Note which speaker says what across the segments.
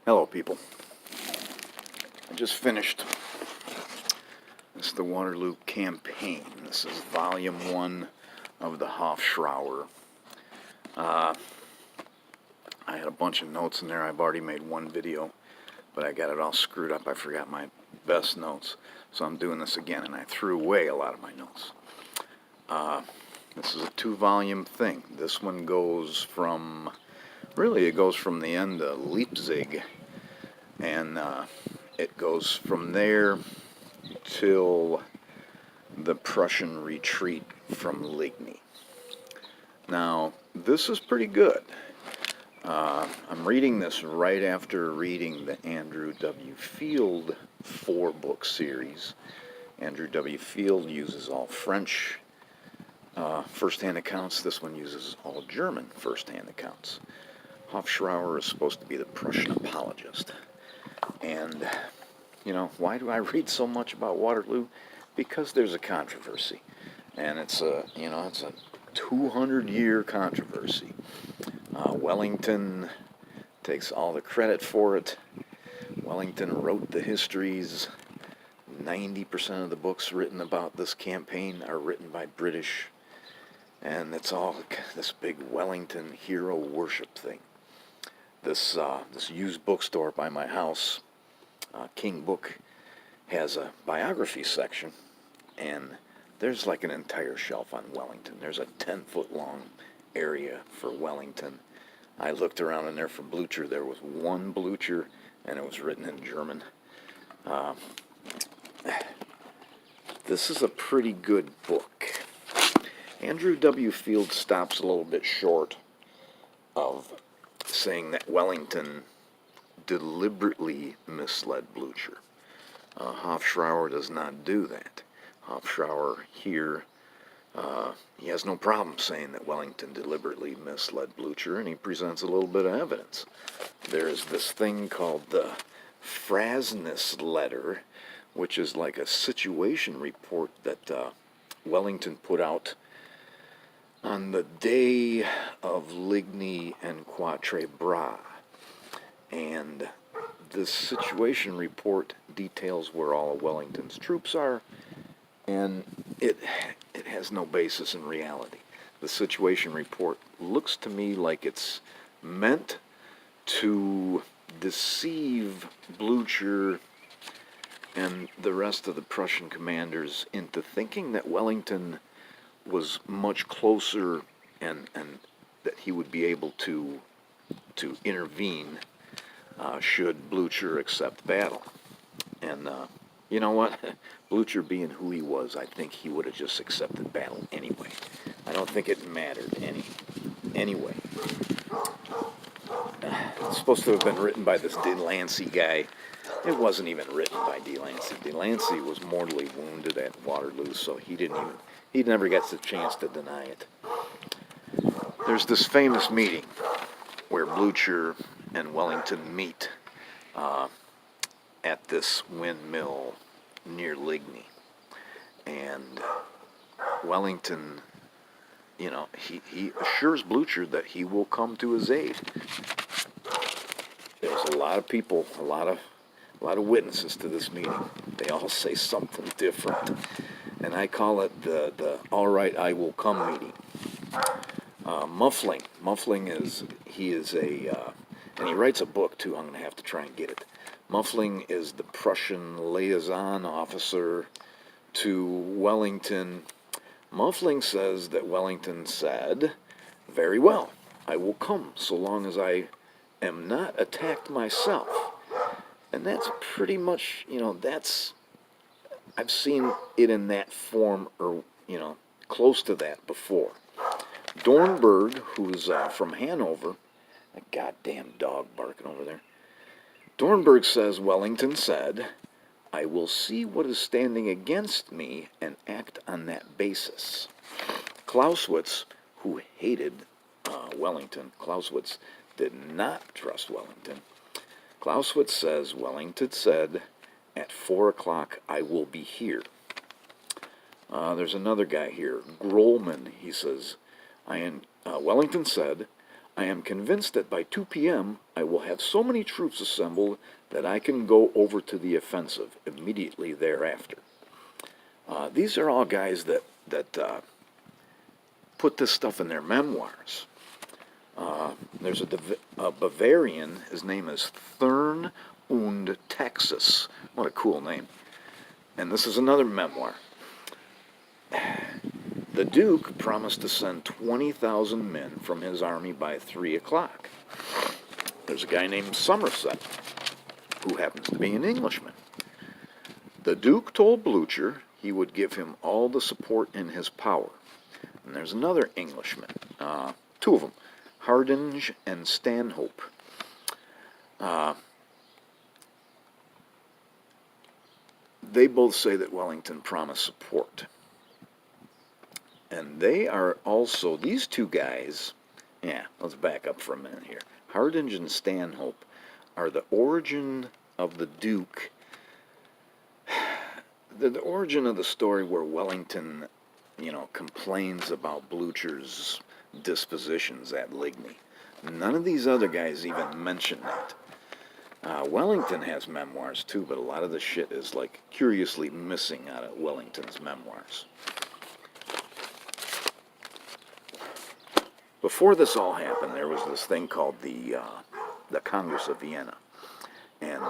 Speaker 1: Hello, people. I just finished. This is the Waterloo campaign. This is volume 1 of the Hofschroer. I had a bunch of notes in there. I've already made one video, but I got it all screwed up. I forgot my best notes, so I'm doing this again, and I threw away a lot of my notes. This is a 2-volume thing. This one goes from, it goes from the end of Leipzig, and it goes from there till the Prussian retreat from Ligny. Now, this is pretty good. I'm reading this right after reading the Andrew W. Field 4-book series. Andrew W. Field uses all French first-hand accounts. This one uses all German first-hand accounts. Hofschroer is supposed to be the Prussian apologist. And, why do I read so much about Waterloo? Because there's a controversy. And it's a 200-year controversy. Wellington takes all the credit for it. Wellington wrote the histories. 90% of the books written about this campaign are written by British. And it's all this big Wellington hero worship thing. This used bookstore by my house, King Book, has a biography section, and there's like an entire shelf on Wellington. There's a 10-foot long area for Wellington. I looked around in there for Blücher. There was one Blücher, and it was written in German. This is a pretty good book. Andrew W. Field stops a little bit short of saying that Wellington deliberately misled Blücher. Hofschroer does not do that. Hofschroer here, he has no problem saying that Wellington deliberately misled Blücher, and he presents a little bit of evidence. There's this thing called the Frasness letter, which is like a situation report that Wellington put out on the day of Ligny and Quatre Bras. And this situation report details where all of Wellington's troops are, and it has no basis in reality. The situation report looks to me like it's meant to deceive Blücher and the rest of the Prussian commanders into thinking that Wellington was much closer and that he would be able to intervene should Blücher accept battle. And you know what? Blücher being who he was, I think he would have just accepted battle anyway. I don't think it mattered anyway. It's supposed to have been written by this Delancey guy. It wasn't even written by Delancey. Delancey was mortally wounded at Waterloo, so he never gets a chance to deny it. There's this famous meeting where Blücher and Wellington meet at this windmill near Ligny. And Wellington, he assures Blücher that he will come to his aid. There's a lot of people, a lot of witnesses to this meeting. They all say something different. And I call it the all right, I will come meeting. Muffling. Muffling is and he writes a book too. I'm going to have to try and get it. Muffling is the Prussian liaison officer to Wellington. Muffling says that Wellington said, very well, I will come so long as I am not attacked myself. And that's pretty much, I've seen it in that form, or, close to that before. Dornberg, who's from Hanover, a goddamn dog barking over there. Dornberg says Wellington said, I will see what is standing against me and act on that basis. Clausewitz, who hated Wellington, Clausewitz did not trust Wellington. Clausewitz says Wellington said, at 4 o'clock I will be here. There's another guy here, Grolman. He says, Wellington said, I am convinced that by 2 p.m. I will have so many troops assembled that I can go over to the offensive immediately thereafter. These are all guys that put this stuff in their memoirs. There's a Bavarian, his name is Thurn und Taxis. What a cool name. And this is another memoir. The Duke promised to send 20,000 men from his army by 3 o'clock. There's a guy named Somerset, who happens to be an Englishman. The Duke told Blucher he would give him all the support in his power. And there's another Englishman, two of them, Hardinge and Stanhope. They both say that Wellington promised support. And they are also, these two guys, let's back up for a minute here. Hardinge and Stanhope are the origin of the Duke, the origin of the story where Wellington, complains about Blucher's dispositions at Ligny. None of these other guys even mention that. Wellington has memoirs too, but a lot of the shit is like curiously missing out of Wellington's memoirs. Before this all happened, there was this thing called the Congress of Vienna, and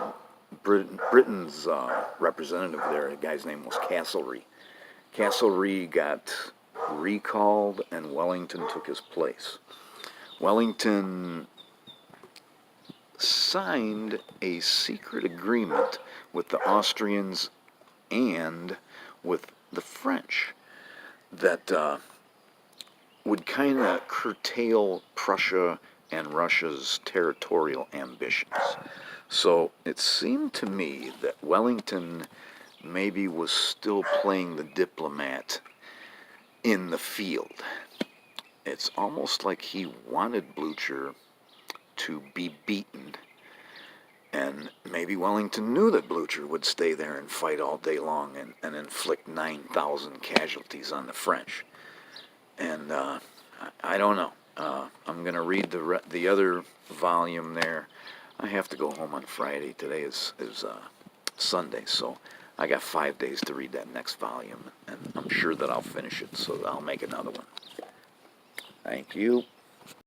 Speaker 1: Britain's representative there, a guy's name was Castlereagh. Castlereagh got recalled, and Wellington took his place. Wellington signed a secret agreement with the Austrians and with the French that would kind of curtail Prussia and Russia's territorial ambitions. So it seemed to me that Wellington maybe was still playing the diplomat in the field. It's almost like he wanted Blucher to be beaten, and maybe Wellington knew that Blucher would stay there and fight all day long and inflict 9,000 casualties on the French. And I don't know. I'm going to read the other volume there. I have to go home on Friday. Today is Sunday, so I got 5 days to read that next volume, and I'm sure that I'll finish it, so I'll make another one. Thank you.